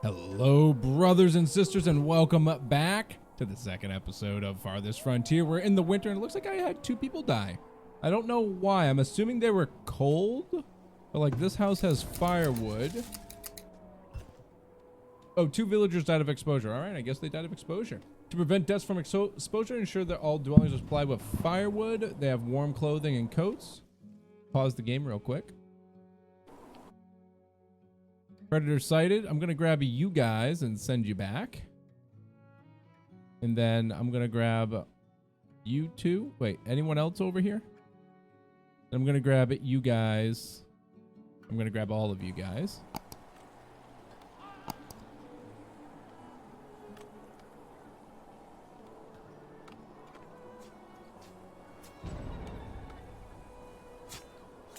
Hello, brothers and sisters, and welcome back to the second episode of Farthest Frontier. We're in the winter, and it looks like I had 2 people die. I don't know why. I'm assuming they were cold, but like this house has firewood. Oh, 2 villagers died of exposure. All right, I guess they died of exposure. To prevent deaths from exposure, ensure that all dwellings are supplied with firewood. They have warm clothing and coats. Pause the game real quick. Predator sighted. I'm going to grab you guys and send you back. And then I'm going to grab you 2. Wait, anyone else over here? I'm going to grab you guys. I'm going to grab all of you guys.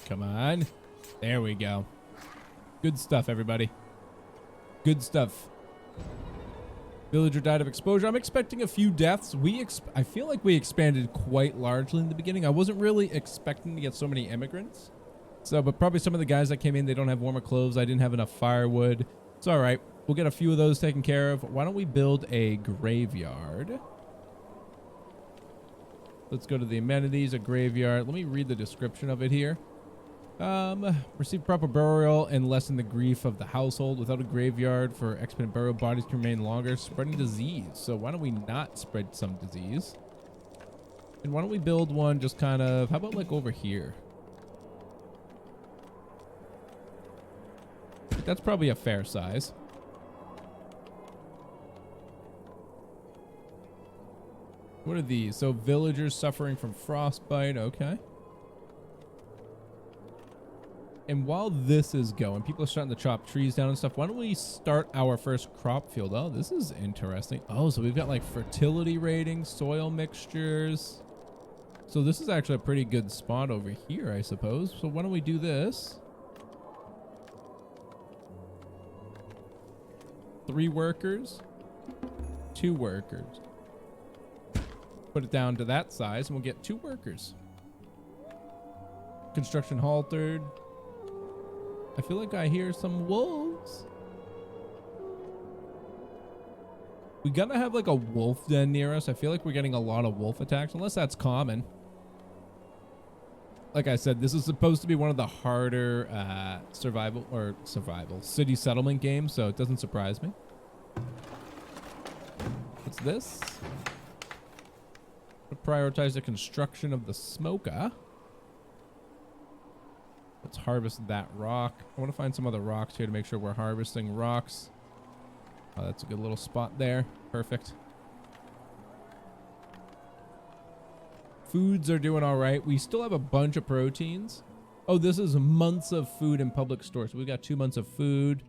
Come on. There we go. Good stuff, everybody. Good stuff. Villager died of exposure. I'm expecting a few deaths. I feel like we expanded quite largely in the beginning. I wasn't really expecting to get so many immigrants. But probably some of the guys that came in, they don't have warmer clothes. I didn't have enough firewood. It's all right. We'll get a few of those taken care of. Why don't we build a graveyard? Let's go to the amenities, a graveyard. Let me read the description of it here. Receive proper burial and lessen the grief of the household. Without a graveyard for expedient burial, bodies can remain longer, spreading disease. So why don't we not spread some disease? And why don't we build one just kind of, how about like over here? That's probably a fair size. What are these? So villagers suffering from frostbite. Okay. And while this is going, people are starting to chop trees down and stuff. Why don't we start our first crop field? Oh, this is interesting. Oh, so we've got like fertility ratings, soil mixtures. So this is actually a pretty good spot over here, I suppose. So why don't we do this? 3 workers, 2 workers. Put it down to that size and we'll get 2 workers. Construction halted. I feel like I hear some wolves. We gotta have like a wolf den near us. I feel like we're getting a lot of wolf attacks, unless that's common. Like I said, this is supposed to be one of the harder survival city settlement games, so it doesn't surprise me. What's this? Prioritize the construction of the smoker. Let's harvest that rock. I want to find some other rocks here to make sure we're harvesting rocks. Oh, that's a good little spot there. Perfect. Foods are doing all right. We still have a bunch of proteins. Oh, this is months of food in public stores. So we got 2 months of food.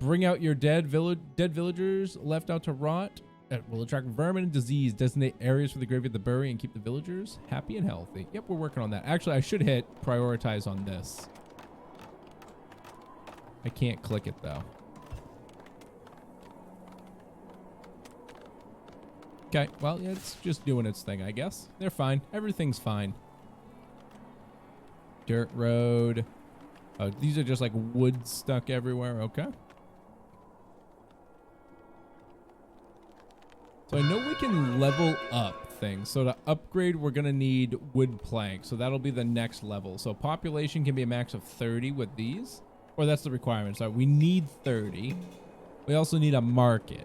Bring out your dead villagers left out to rot. It will attract vermin and disease. Designate areas for the graveyard to bury and keep the villagers happy and healthy. Yep, we're working on that. Actually, I should hit prioritize on this. I can't click it though. Okay, well, yeah, it's just doing its thing, I guess. They're fine. Everything's fine. Dirt road. Oh, these are just like wood stuck everywhere. Okay. So I know we can level up things. So to upgrade, we're going to need wood planks. So that'll be the next level. So population can be a max of 30 with these. Or that's the requirement. So we need 30. We also need a market.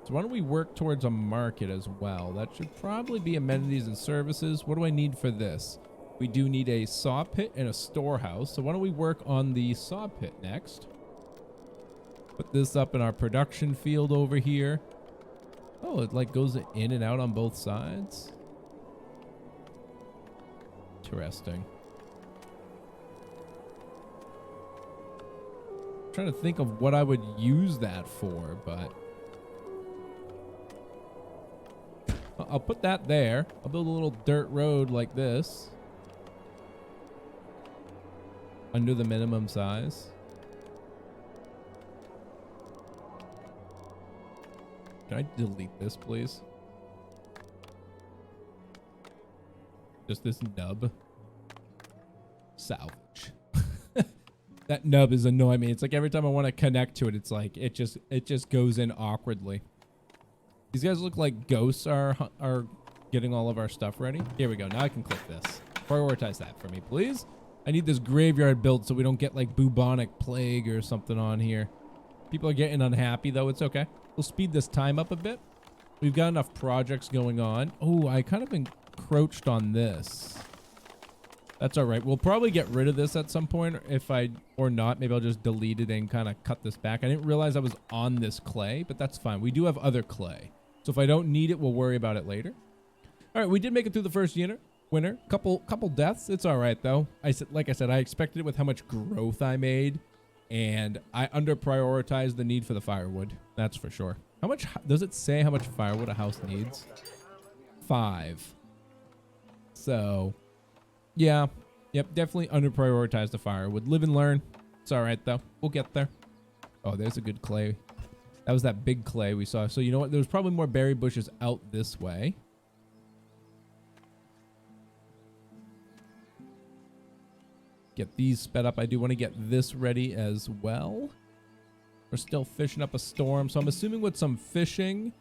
So why don't we work towards a market as well? That should probably be amenities and services. What do I need for this? We do need a saw pit and a storehouse. So why don't we work on the saw pit next? Put this up in our production field over here. Oh, it like goes in and out on both sides. Interesting. I'm trying to think of what I would use that for, but I'll put that there. I'll build a little dirt road like this. Under the minimum size. Can I delete this, please? Just this nub. Salvage. That nub is annoying me. It's like every time I want to connect to it, it's like it just goes in awkwardly. These guys look like ghosts are getting all of our stuff ready. Here we go. Now I can click this. Prioritize that for me, please. I need this graveyard built so we don't get like bubonic plague or something on here. People are getting unhappy though. It's okay. We'll speed this time up a bit. We've got enough projects going on. Oh, I kind of encroached on this. That's all right. We'll probably get rid of this at some point or not. Maybe I'll just delete it and kind of cut this back. I didn't realize I was on this clay, but that's fine. We do have other clay. So if I don't need it, we'll worry about it later. All right, we did make it through the first winter. Couple deaths. It's all right though. Like I said, I expected it with how much growth I made, and I under prioritized the need for the firewood. That's for sure. How much does it say how much firewood a house needs? 5. So yeah, yep, definitely under prioritize the firewood. Live and learn. It's all right though. We'll get there. Oh, there's a good clay. That was that big clay we saw. So you know what? There's probably more berry bushes out this way. Get these sped up. I do want to get this ready as well. We're still fishing up a storm. So I'm assuming with some fishing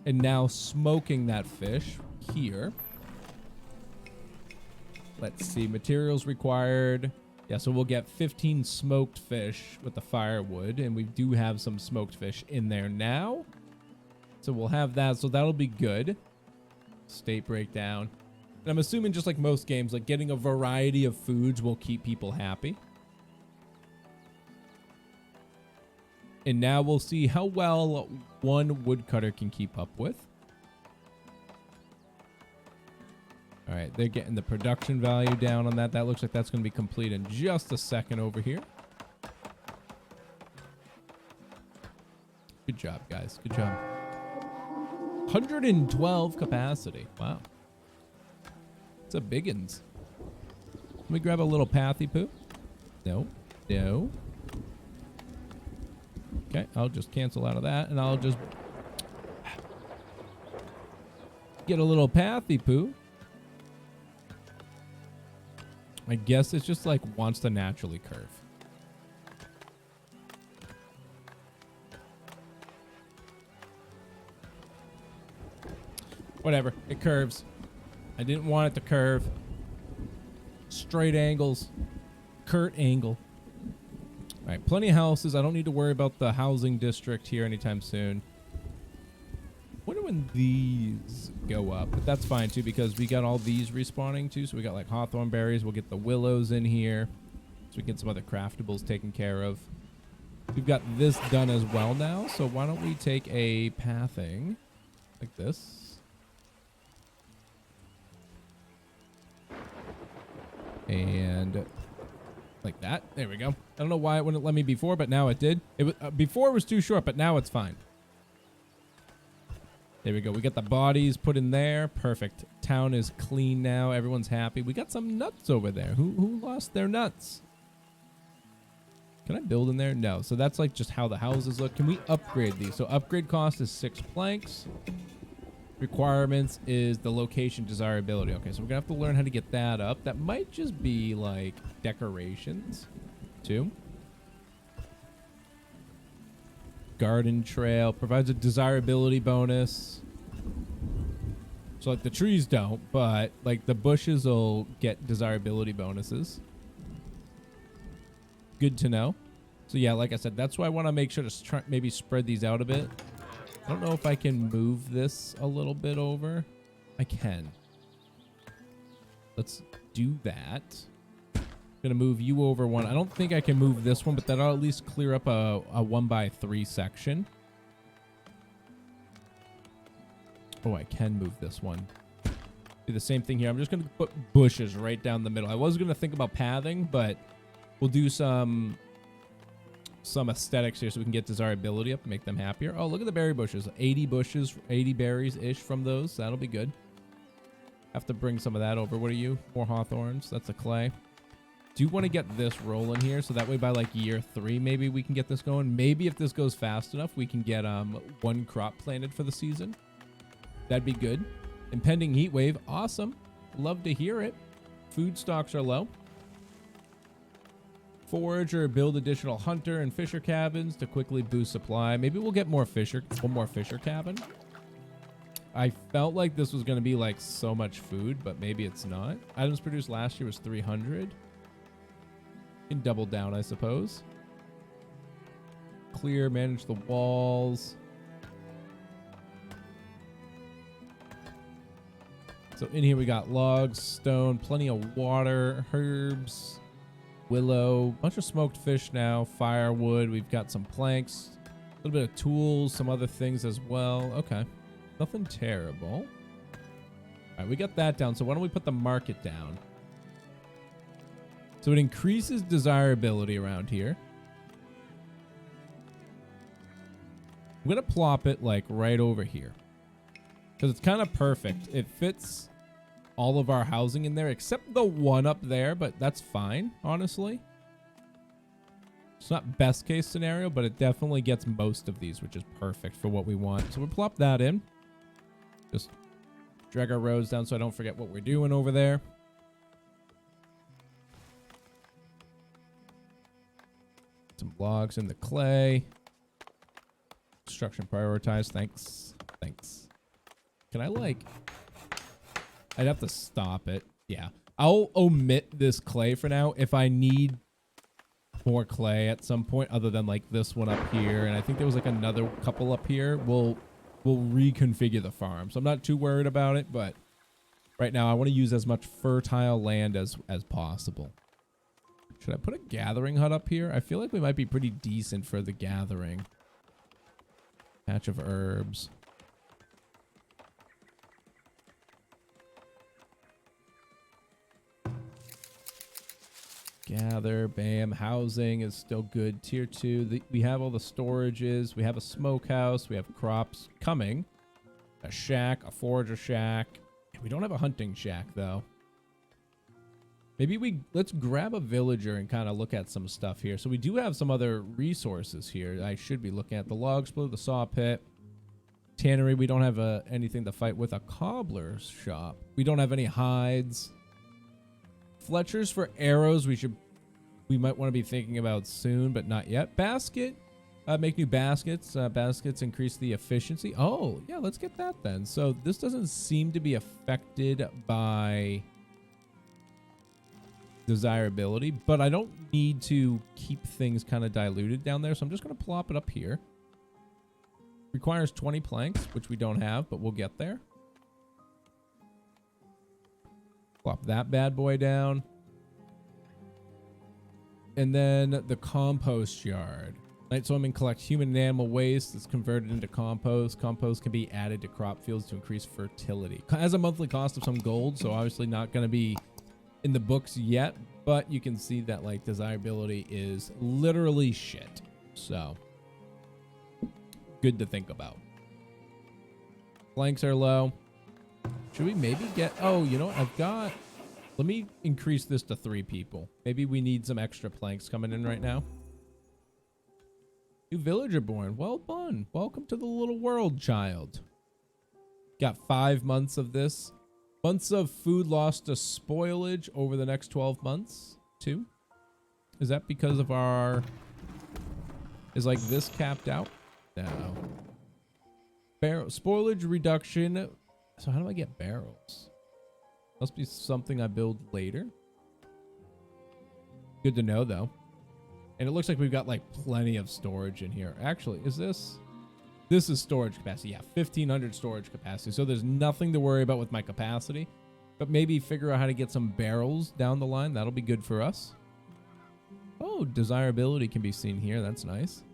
and now smoking that fish here. Let's see. Materials required. Yeah, so we'll get 15 smoked fish with the firewood. And we do have some smoked fish in there now. So we'll have that. So that'll be good. State breakdown. And I'm assuming just like most games, like getting a variety of foods will keep people happy. And now we'll see how well one woodcutter can keep up with. All right, they're getting the production value down on that. That looks like that's going to be complete in just a second over here. Good job, guys. Good job. 112 capacity. Wow. It's a biggins. Let me grab a little pathy poo. No. No. Okay, I'll just cancel out of that, and I'll just get a little pathy poo. I guess it's just like wants to naturally curve. Whatever, it curves. I didn't want it to curve. Straight angles. Curt angle. All right, plenty of houses. I don't need to worry about the housing district here anytime soon. Wonder when these go up, but that's fine too because we got all these respawning too. So we got like hawthorn berries. We'll get the willows in here, so we can get some other craftables taken care of. We've got this done as well now. So why don't we take a pathing like this, and like that. There we go. I don't know why it wouldn't let me before, but now it did. It was before it was too short, but now it's fine. There we go. We got the bodies put in there. Perfect. Town is clean now. Everyone's happy. We got some nuts over there. Who lost their nuts? Can I build in there? No. So that's like just how the houses look. Can we upgrade these? So upgrade cost is 6 planks. Requirements is the location desirability. Okay, so we're gonna have to learn how to get that up. That might just be like decorations too. Garden trail provides a desirability bonus. So like the trees don't, but like the bushes will get desirability bonuses. Good to know. So yeah, like I said, that's why I want to make sure to maybe spread these out a bit. I don't know if I can move this a little bit over. I can. Let's do that. Gonna move you over one. I don't think I can move this one, but that'll at least clear up a 1x3 section. Oh, I can move this one. Do the same thing here. I'm just gonna put bushes right down the middle. I was gonna think about pathing, but we'll do some aesthetics here so we can get desirability up and make them happier. Oh, look at the berry bushes. 80 bushes, 80 berries-ish from those. That'll be good. Have to bring some of that over. What are you? More hawthorns. That's a clay. Do want to get this rolling here, so that way by like year 3 maybe we can get this going. Maybe if this goes fast enough, we can get 1 crop planted for the season. That'd be good. Impending heat wave, awesome. Love to hear it. Food stocks are low. forager, build additional hunter and fisher cabins to quickly boost supply. Maybe we'll get more one more fisher cabin. I felt like this was going to be like so much food, but maybe it's not. Items produced last year was 300. Can double down, I suppose. Clear, manage the walls. So in here we got logs, stone, plenty of water, herbs, willow, bunch of smoked fish now, firewood. We've got some planks, a little bit of tools, some other things as well. Okay, nothing terrible. All right, we got that down. So why don't we put the market down? So it increases desirability around here. I'm going to plop it like right over here. Because it's kind of perfect. It fits all of our housing in there, except the one up there, but that's fine, honestly. It's not best case scenario, but it definitely gets most of these, which is perfect for what we want. So we'll plop that in. Just drag our rows down so I don't forget what we're doing over there. Some logs in the clay. Construction prioritized. Thanks. Thanks. Can I like... I'd have to stop it. Yeah. I'll omit this clay for now. If I need more clay at some point, other than like this one up here, and I think there was like another couple up here, we'll reconfigure the farm. So I'm not too worried about it, but right now I want to use as much fertile land as possible. Should I put a gathering hut up here? I feel like we might be pretty decent for the gathering. Patch of herbs. Gather, bam. Housing is still good. Tier 2. We have all the storages. We have a smokehouse. We have crops coming. A shack, a forager shack. We don't have a hunting shack, though. Maybe let's grab a villager and kind of look at some stuff here. So we do have some other resources here I should be looking at. The log split, the saw pit. Tannery, we don't have anything to fight with. A cobbler's shop. We don't have any hides. Fletchers for arrows we might want to be thinking about soon, but not yet. Basket, make new baskets. Baskets increase the efficiency. Oh, yeah, let's get that then. So this doesn't seem to be affected by desirability, but I don't need to keep things kind of diluted down there, so I'm just going to plop it up here. Requires 20 planks, which we don't have, but we'll get there. Plop that bad boy down. And then the compost yard. Night swimming collects human and animal waste that's converted into compost. Compost can be added to crop fields to increase fertility. Has a monthly cost of some gold, so obviously not going to be in the books yet, but you can see that like desirability is literally shit. So good to think about. Planks are low. Should we maybe get... Oh, you know what? Let me increase this to 3 people. Maybe we need some extra planks coming in right now. New villager born. Well done. Welcome to the little world, child. Got 5 months of this. Months of food lost to spoilage over the next 12 months. 2. Is that because of our... Is like this capped out? No. Spoilage reduction... So how do I get barrels? Must be something I build later. Good to know, though. And it looks like we've got, like, plenty of storage in here. Actually, is this... This is storage capacity. Yeah, 1,500 storage capacity. So there's nothing to worry about with my capacity. But maybe figure out how to get some barrels down the line. That'll be good for us. Oh, desirability can be seen here. That's nice.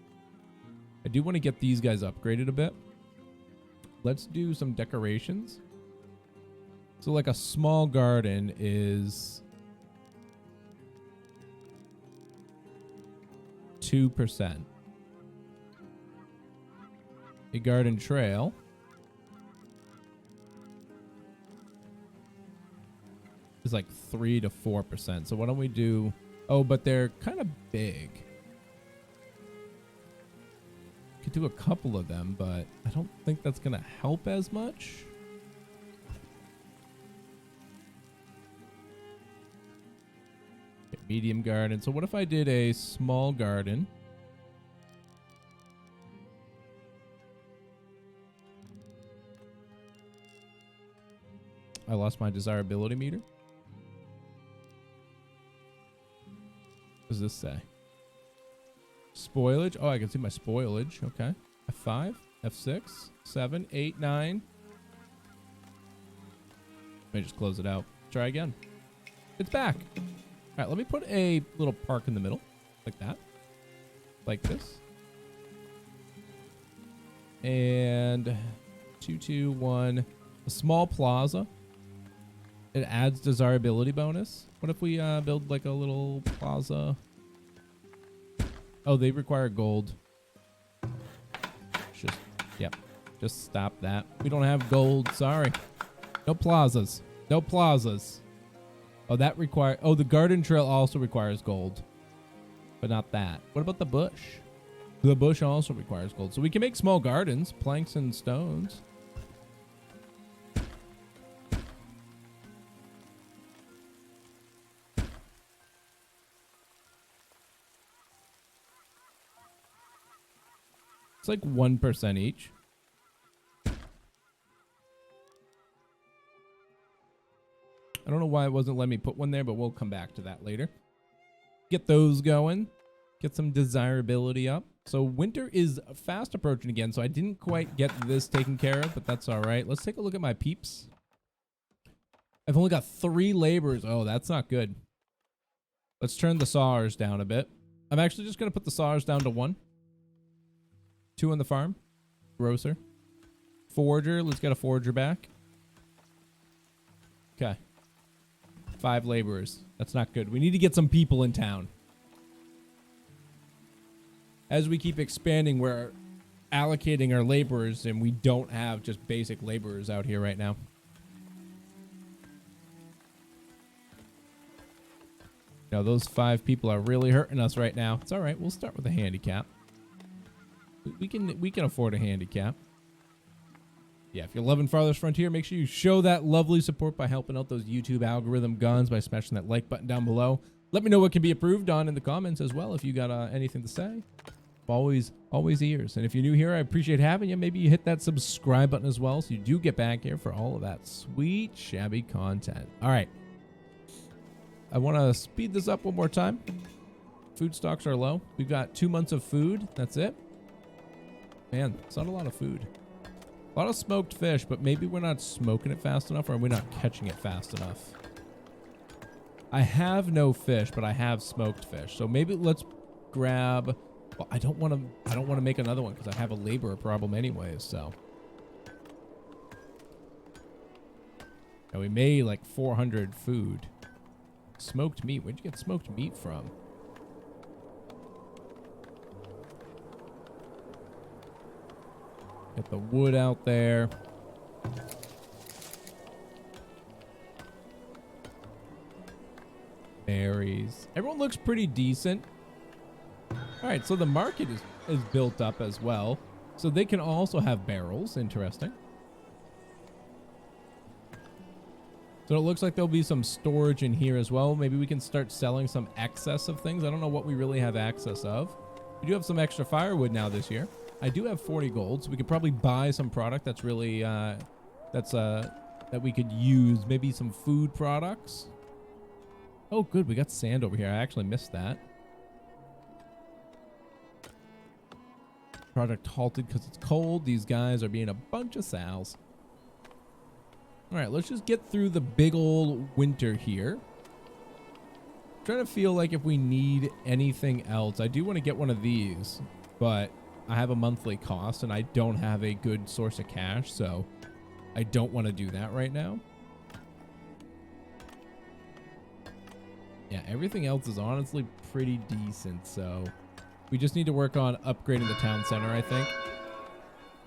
I do want to get these guys upgraded a bit. Let's do some decorations. So like a small garden is 2%. A garden trail is like 3 to 4%. So why don't we do... Oh, but they're kind of big. Could do a couple of them, but I don't think that's going to help as much. Okay, Medium garden. So what if I did a small garden? I lost my desirability meter. What does this say? Spoilage. Oh, I can see my spoilage. Okay. F5, F6, 7, 8, 9. Let me just close it out. Try again. It's back. All right, let me put a little park in the middle. Like that. Like this. And 2, 2, 1. A small plaza. It adds desirability bonus. What if we build like a little plaza? Oh, they require gold. Just stop that. We don't have gold. Sorry. No plazas. No plazas. Oh, that require. Oh, the garden trail also requires gold, but not that. What about the bush? The bush also requires gold, so we can make small gardens, planks and stones. It's like 1% each. I don't know why it wasn't letting me put one there, but we'll come back to that later. Get those going. Get some desirability up. So winter is fast approaching again, so I didn't quite get this taken care of, but that's all right. Let's take a look at my peeps. I've only got 3 laborers. Oh, that's not good. Let's turn the sawers down a bit. I'm actually just going to put the sawers down to 1. 2 on the farm. Grocer. Forager. Let's get a forager back. Okay. 5 laborers. That's not good. We need to get some people in town. As we keep expanding, we're allocating our laborers, and we don't have just basic laborers out here right now. Now, those 5 people are really hurting us right now. It's all right. We'll start with a handicap. We can afford a handicap. Yeah, if you're loving Farthest Frontier, make sure you show that lovely support by helping out those YouTube algorithm guns by smashing that like button down below. Let me know what can be approved on in the comments as well if you got anything to say. Always ears. And if you're new here, I appreciate having you. Maybe you hit that subscribe button as well so you do get back here for all of that sweet Shabby content. All right. I want to speed this up one more time. Food stocks are low. We've got 2 months of food. That's it. Man, it's not a lot of food. A lot of smoked fish, but maybe we're not smoking it fast enough, or we're not catching it fast enough. I have no fish, but I have smoked fish. So maybe let's grab. Well, I don't want to make another one because I have a laborer problem anyways. So now we made like 400 food. Smoked meat. Where'd you get smoked meat from? Get the wood out there. Berries. Everyone looks pretty decent. All right, so the market is built up as well. So they can also have barrels. Interesting. So it looks like there'll be some storage in here as well. Maybe we can start selling some excess of things. I don't know what we really have access of. We do have some extra firewood now this year. I do have 40 gold, so we could probably buy some product that's really, that we could use. Maybe some food products. Oh, good. We got sand over here. I actually missed that. Product halted because it's cold. These guys are being a bunch of sows. All right, let's just get through the big old winter here. I'm trying to feel like if we need anything else. I do want to get one of these, but I have a monthly cost and I don't have a good source of cash, so I don't want to do that right now. Yeah, everything else is honestly pretty decent, so we just need to work on upgrading the town center, I think,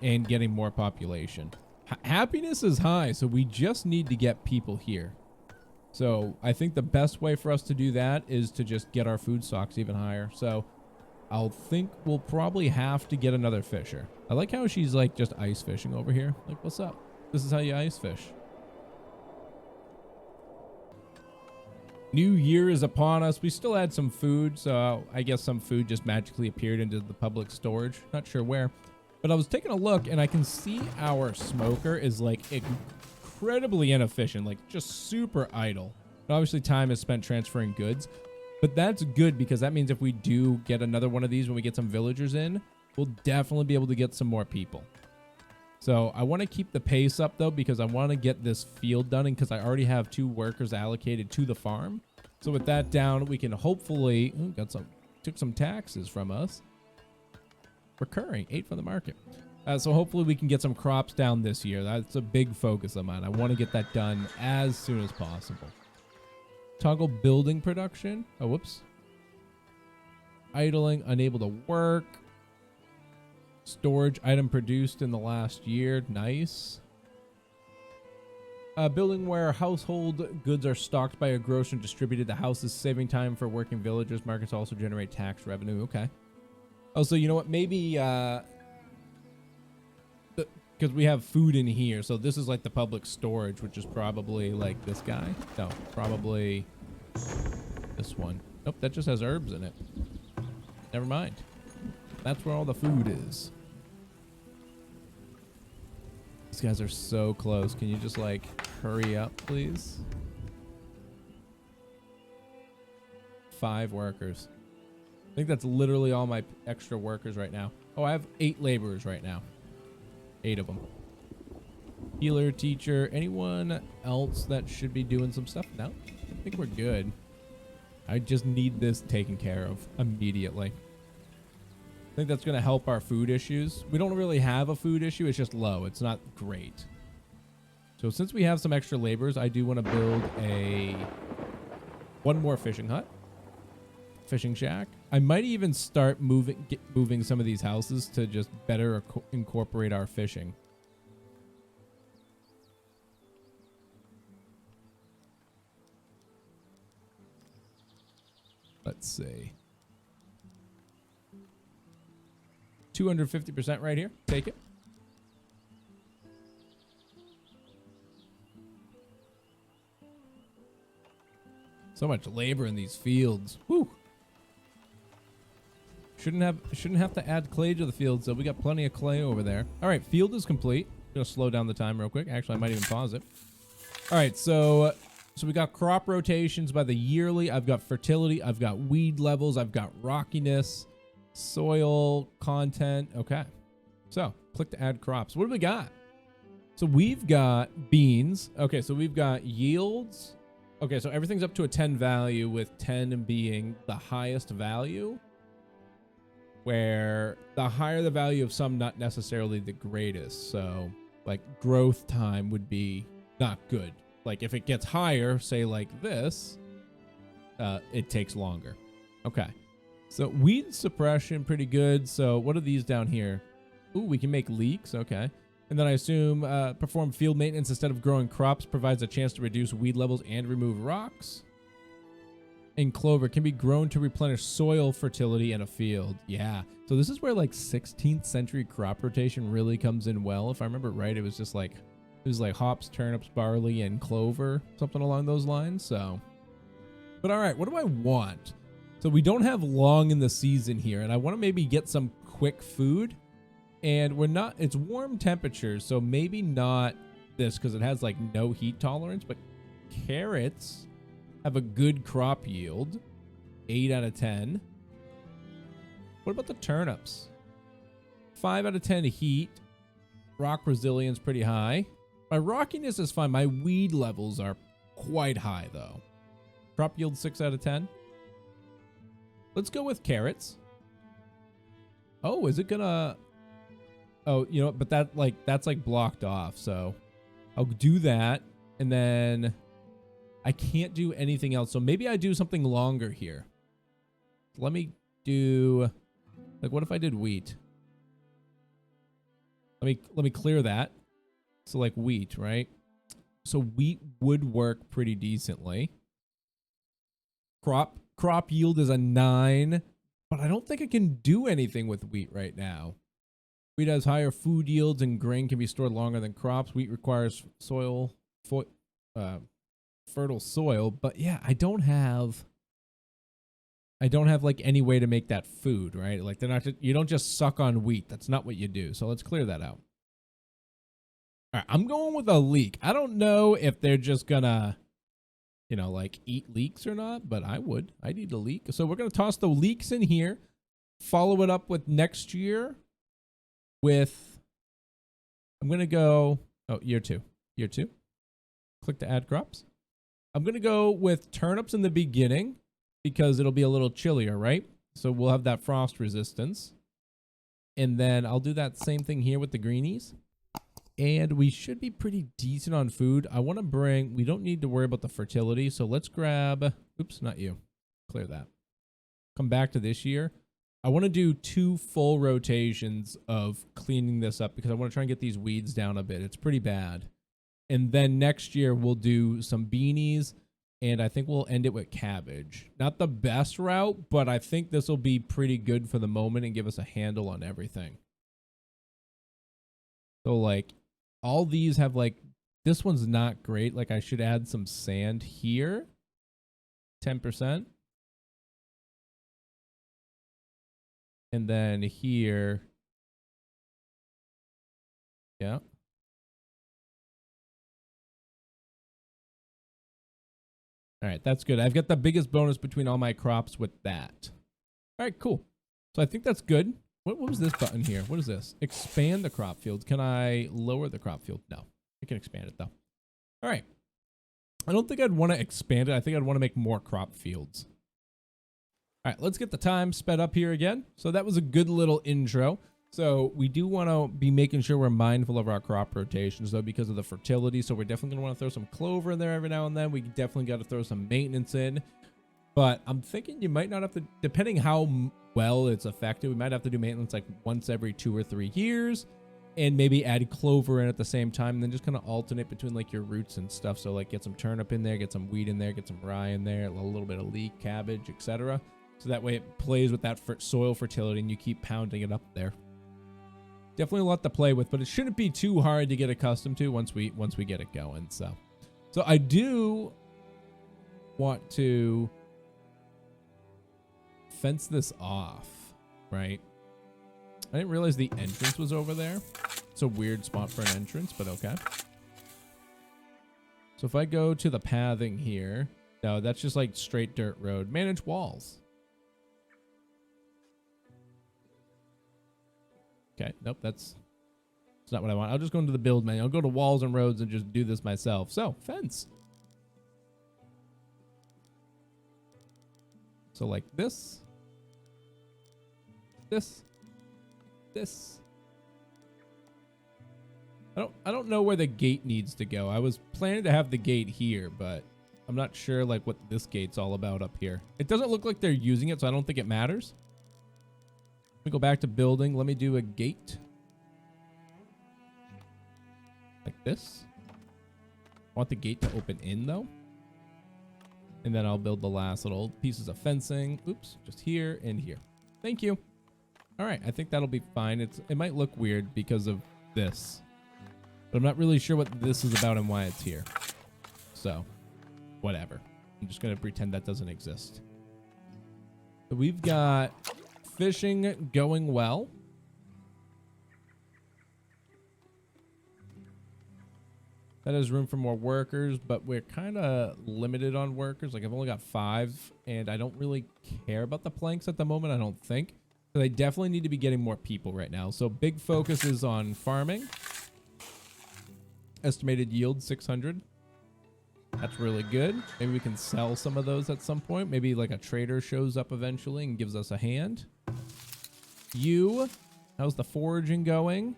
and getting more population. Happiness is high, so we just need to get people here. So I think the best way for us to do that is to just get our food stocks even higher. So I'll think we'll probably have to get another fisher. I like how she's like just ice fishing over here. Like, what's up? This is how you ice fish. New year is upon us. We still had some food, so I guess some food just magically appeared into the public storage. Not sure where. But I was taking a look, and I can see our smoker is, like, incredibly inefficient. Like, just super idle. But obviously, time is spent transferring goods. But that's good, because that means if we do get another one of these when we get some villagers in, we'll definitely be able to get some more people. So I want to keep the pace up, though, because I want to get this field done, and because I already have 2 workers allocated to the farm. So with that down, we can hopefully... Ooh, took some taxes from us. Recurring, 8 from the market. So hopefully we can get some crops down this year. That's a big focus of mine. I want to get that done as soon as possible. Toggle building production. Oh, whoops. Idling, unable to work. Storage item produced in the last year. Nice. Building where household goods are stocked by a grocer and distributed to houses, saving time for working villagers. Markets also generate tax revenue. Okay. Oh, so you know what? Maybe because we have food in here, so this is like the public storage, which is probably like this guy. No, probably this one. Nope, that just has herbs in it. Never mind. That's where all the food is. These guys are so close. Can you just, like, hurry up, please? 5 workers. I think that's literally all my extra workers right now. Oh, I have 8 laborers right now. 8 of them. Healer, teacher, anyone else that should be doing some stuff? No, I think we're good. I just need this taken care of immediately. I think that's going to help our food issues. We don't really have a food issue. It's just low. It's not great. So since we have some extra laborers, I do want to build one more fishing hut. Fishing shack. I might even start moving some of these houses to just better incorporate our fishing. Let's see. 250% right here. Take it. So much labor in these fields. Whew. Shouldn't have to add clay to the field, so we got plenty of clay over there. All right, field is complete. Gonna slow down the time real quick. Actually, I might even pause it. All right, so we got crop rotations by the yearly. I've got fertility. I've got weed levels. I've got rockiness, soil content. Okay, so click to add crops. What do we got? So we've got beans. Okay, so we've got yields. Okay, so everything's up to a 10 value, with 10 being the highest value, where the higher the value of some, not necessarily the greatest. So like growth time would be not good. Like if it gets higher, say like this, it takes longer. Okay. So weed suppression, pretty good. So what are these down here? Ooh, we can make leeks. Okay. And then I assume perform field maintenance instead of growing crops provides a chance to reduce weed levels and remove rocks. And clover can be grown to replenish soil fertility in a field. Yeah. So this is where like 16th century crop rotation really comes in well. If I remember right, it was just like, it was like hops, turnips, barley, and clover, something along those lines. So, but all right, what do I want? So we don't have long in the season here, and I want to maybe get some quick food. And we're not, it's warm temperatures, so maybe not this because it has like no heat tolerance, but carrots have a good crop yield, 8 out of 10. What about the turnips? 5 out of 10 heat. Rock resilience pretty high. My rockiness is fine. My weed levels are quite high though. Crop yield 6 out of 10. Let's go with carrots. Oh, is it gonna... Oh, you know what? But that's like blocked off. So I'll do that. And then I can't do anything else. So maybe I do something longer here. Let me do, like, what if I did wheat? Let me clear that. So like wheat, right? So wheat would work pretty decently. Crop yield is a 9, but I don't think I can do anything with wheat right now. Wheat has higher food yields and grain can be stored longer than crops. Wheat requires soil, fertile soil, but yeah, I don't have like any way to make that food, right? Like you don't just suck on wheat. That's not what you do. So let's clear that out. All right, I'm going with a leek. I don't know if they're just gonna, you know, like eat leeks or not, but I'd eat a leek. So we're gonna toss the leeks in here, follow it up with next year with, I'm gonna go, year two. Click to add crops. I'm gonna go with turnips in the beginning because it'll be a little chillier, right? So we'll have that frost resistance. And then I'll do that same thing here with the greenies. And we should be pretty decent on food. I want to bring, we don't need to worry about the fertility. So let's grab, oops, not you. Clear that. Come back to this year. I want to do 2 full rotations of cleaning this up because I want to try and get these weeds down a bit. It's pretty bad. And then next year we'll do some beanies, and I think we'll end it with cabbage. Not the best route, but I think this will be pretty good for the moment and give us a handle on everything. So like all these have like, this one's not great. Like I should add some sand here. 10%. And then here. Yeah. All right, that's good. I've got the biggest bonus between all my crops with that. All right, cool. So I think that's good. What was this button here? What is this? Expand the crop field. Can I lower the crop field? No. I can expand it, though. All right. I don't think I'd want to expand it. I think I'd want to make more crop fields. All right, let's get the time sped up here again. So that was a good little intro. So we do want to be making sure we're mindful of our crop rotations, though, because of the fertility. So we're definitely going to want to throw some clover in there every now and then. We definitely got to throw some maintenance in. But I'm thinking you might not have to, depending how well it's affected, we might have to do maintenance like once every 2 or 3 years. And maybe add clover in at the same time. And then just kind of alternate between like your roots and stuff. So like get some turnip in there, get some wheat in there, get some rye in there, a little bit of leek, cabbage, etc. So that way it plays with that soil fertility and you keep pounding it up there. Definitely a lot to play with, but it shouldn't be too hard to get accustomed to once we get it going. So I do want to fence this off, right? I didn't realize the entrance was over there. It's a weird spot for an entrance, but okay. So if I go to the pathing here, no, that's just like straight dirt road. Manage walls. Okay, nope, that's not what I want. I'll just go into the build menu. I'll go to walls and roads and just do this myself. So, fence. So like this. This. I don't know where the gate needs to go. I was planning to have the gate here, but I'm not sure like what this gate's all about up here. It doesn't look like they're using it, so I don't think it matters. Let me go back to building. Let me do a gate. Like this. I want the gate to open in though. And then I'll build the last little pieces of fencing. Oops, just here and here. Thank you. All right, I think that'll be fine. It might look weird because of this. But I'm not really sure what this is about and why it's here. So, whatever. I'm just going to pretend that doesn't exist. So we've got fishing going well. That has room for more workers, but we're kind of limited on workers. Like I've only got 5, and I don't really care about the planks at the moment, I don't think. So they definitely need to be getting more people right now. So big focus is on farming. Estimated yield 600. That's really good. Maybe we can sell some of those at some point. Maybe like a trader shows up eventually and gives us a hand. How's the foraging going?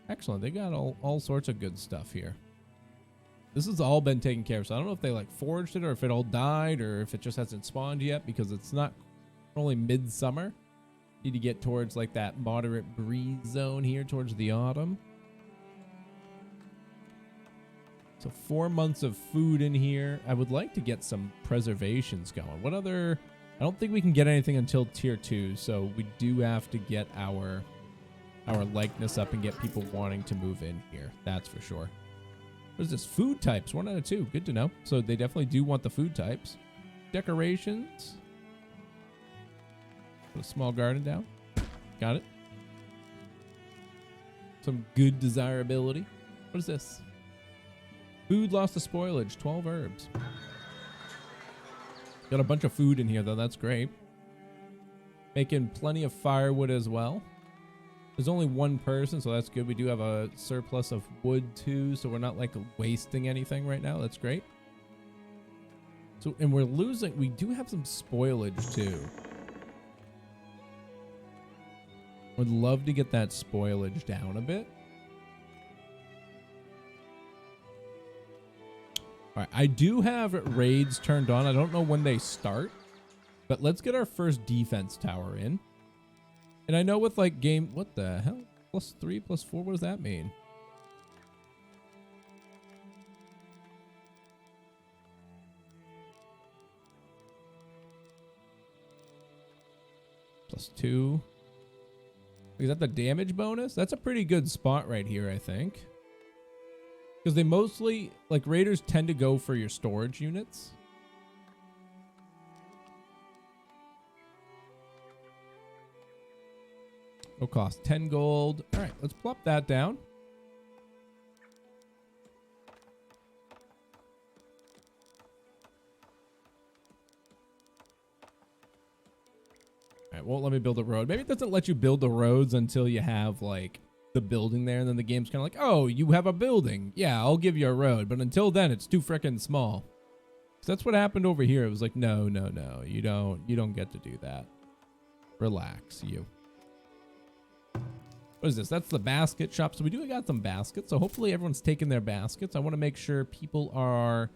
Excellent. They got all sorts of good stuff here. This has all been taken care of. So I don't know if they like foraged it or if it all died or if it just hasn't spawned yet because it's not only midsummer. Need to get towards like that moderate breeze zone here towards the autumn. So 4 months of food in here. I would like to get some preservations going. What other... I don't think we can get anything until tier 2. So we do have to get our likeness up and get people wanting to move in here. That's for sure. What is this? Food types. 1 out of 2. Good to know. So they definitely do want the food types. Decorations. Put a small garden down. Got it. Some good desirability. What is this? Food lost to spoilage. 12 herbs. Got a bunch of food in here, though. That's great. Making plenty of firewood as well. There's only 1 person, so that's good. We do have a surplus of wood, too, so we're not, like, wasting anything right now. That's great. So, and we're losing... We do have some spoilage, too. Would love to get that spoilage down a bit. All right, I do have raids turned on. I don't know when they start, but let's get our first defense tower in. And I know with like game, what the hell? +3, +4, what does that mean? +2. Is that the damage bonus? That's a pretty good spot right here, I think. Because they mostly, like, raiders tend to go for your storage units. It'll cost 10 gold. All right, let's plop that down. All right, won't let me build a road. Maybe it doesn't let you build the roads until you have, like, the building there, and then the game's kind of like, oh, you have a building. Yeah, I'll give you a road. But until then, it's too freaking small. So that's what happened over here. It was like, no, you don't get to do that. Relax, you. What is this? That's the basket shop. So we do got some baskets. So hopefully everyone's taking their baskets. I want to make sure people are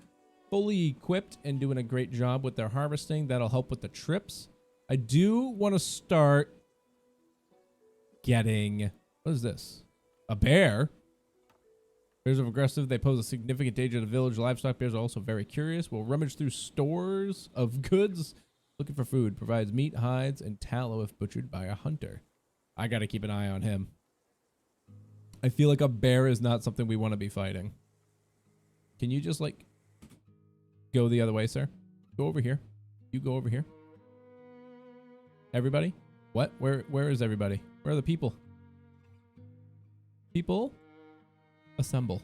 fully equipped and doing a great job with their harvesting. That'll help with the trips. I do want to start getting... What is this? A bear? Bears are aggressive. They pose a significant danger to the village. Livestock bears are also very curious. Will rummage through stores of goods looking for food. Provides meat, hides, and tallow if butchered by a hunter. I got to keep an eye on him. I feel like a bear is not something we want to be fighting. Can you just, like, go the other way, sir? Go over here. You go over here. Everybody? What? Where is everybody? Where are the people? People, assemble.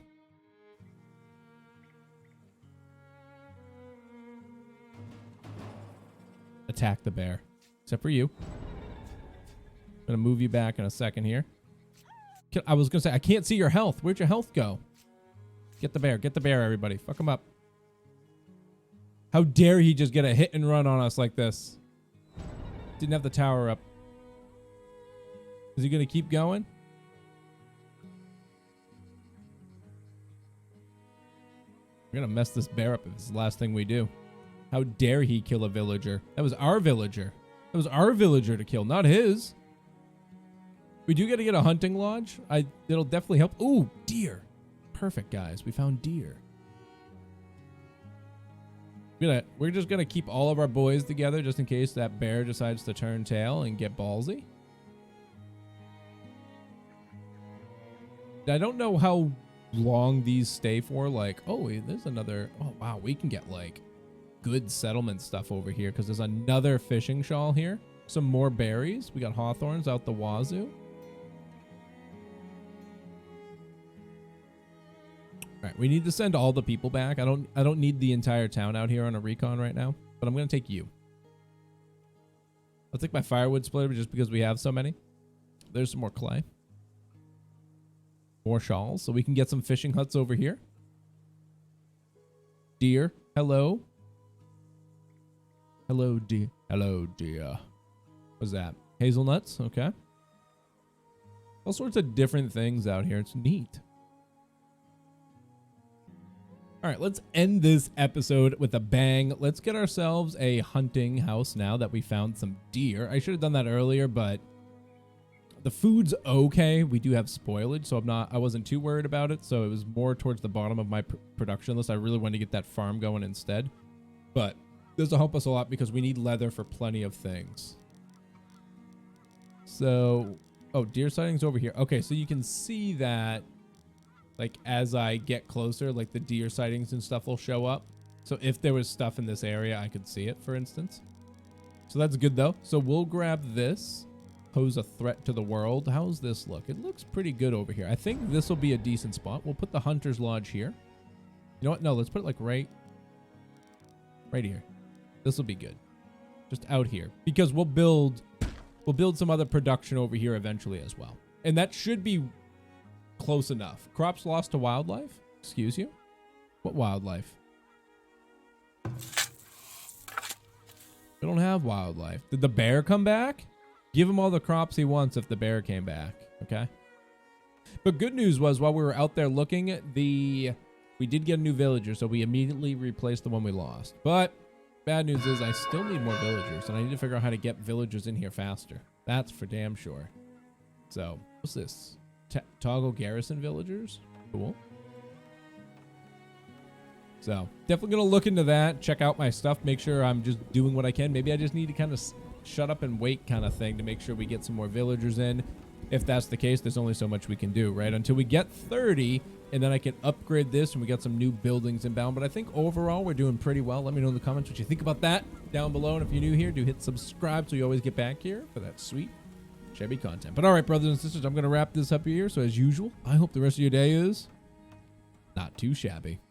Attack the bear. Except for you. I'm gonna move you back in a second here. I was gonna say, I can't see your health. Where'd your health go? Get the bear. Get the bear, everybody. Fuck him up. How dare he just get a hit and run on us like this? Didn't have the tower up. Is he gonna keep going? We're gonna mess this bear up if it's the last thing we do. How dare he kill a villager? That was our villager. That was our villager to kill, not his. We do get to get a hunting lodge. It'll definitely help. Ooh, deer. Perfect, guys. We found deer. We're just gonna keep all of our boys together just in case that bear decides to turn tail and get ballsy. I don't know how long these stay for. Like, oh, there's another. Oh wow, we can get like good settlement stuff over here because there's another fishing shawl here. Some more berries. We got hawthorns out the wazoo. All right, we need to send all the people back. I don't need the entire town out here on a recon right now, but I'm gonna take you. I'll take my firewood splitter just because we have so many. There's some more clay. More shawls, so we can get some fishing huts over here. Deer, hello. Hello, deer. Hello, deer. What's that? Hazelnuts, okay. All sorts of different things out here. It's neat. All right, let's end this episode with a bang. Let's get ourselves a hunting house now that we found some deer. I should have done that earlier, but the food's okay. We do have spoilage, so I wasn't too worried about it. So it was more towards the bottom of my production list. I really wanted to get that farm going instead. But this will help us a lot because we need leather for plenty of things. So, oh, deer sightings over here. Okay, so you can see that Like as I get closer, like the deer sightings and stuff will show up. So if there was stuff in this area, I could see it, for instance. So that's good though. So we'll grab this. Pose a threat to the world. How's this look? It looks pretty good over here. I think this will be a decent spot. We'll put the Hunter's Lodge here. You know what? No, let's put it like right here. This will be good. Just out here. Because we'll build some other production over here eventually as well. And that should be close enough. Crops lost to wildlife? Excuse you? What wildlife? We don't have wildlife. Did the bear come back? Give him all the crops he wants if the bear came back, okay? But good news was while we were out there looking, we did get a new villager, so we immediately replaced the one we lost. But bad news is I still need more villagers, and I need to figure out how to get villagers in here faster. That's for damn sure. So, what's this? Toggle garrison villagers? Cool. So, definitely going to look into that, check out my stuff, make sure I'm just doing what I can. Maybe I just need to kind of shut up and wait kind of thing to make sure we get some more villagers in. If that's the case, there's only so much we can do, right? Until we get 30, and then I can upgrade this and we got some new buildings inbound. But I think overall we're doing pretty well. Let me know in the comments what you think about that down below. And if you're new here, do hit subscribe so you always get back here for that sweet Shabby content. But all right, brothers and sisters, I'm going to wrap this up here. So as usual, I hope the rest of your day is not too shabby.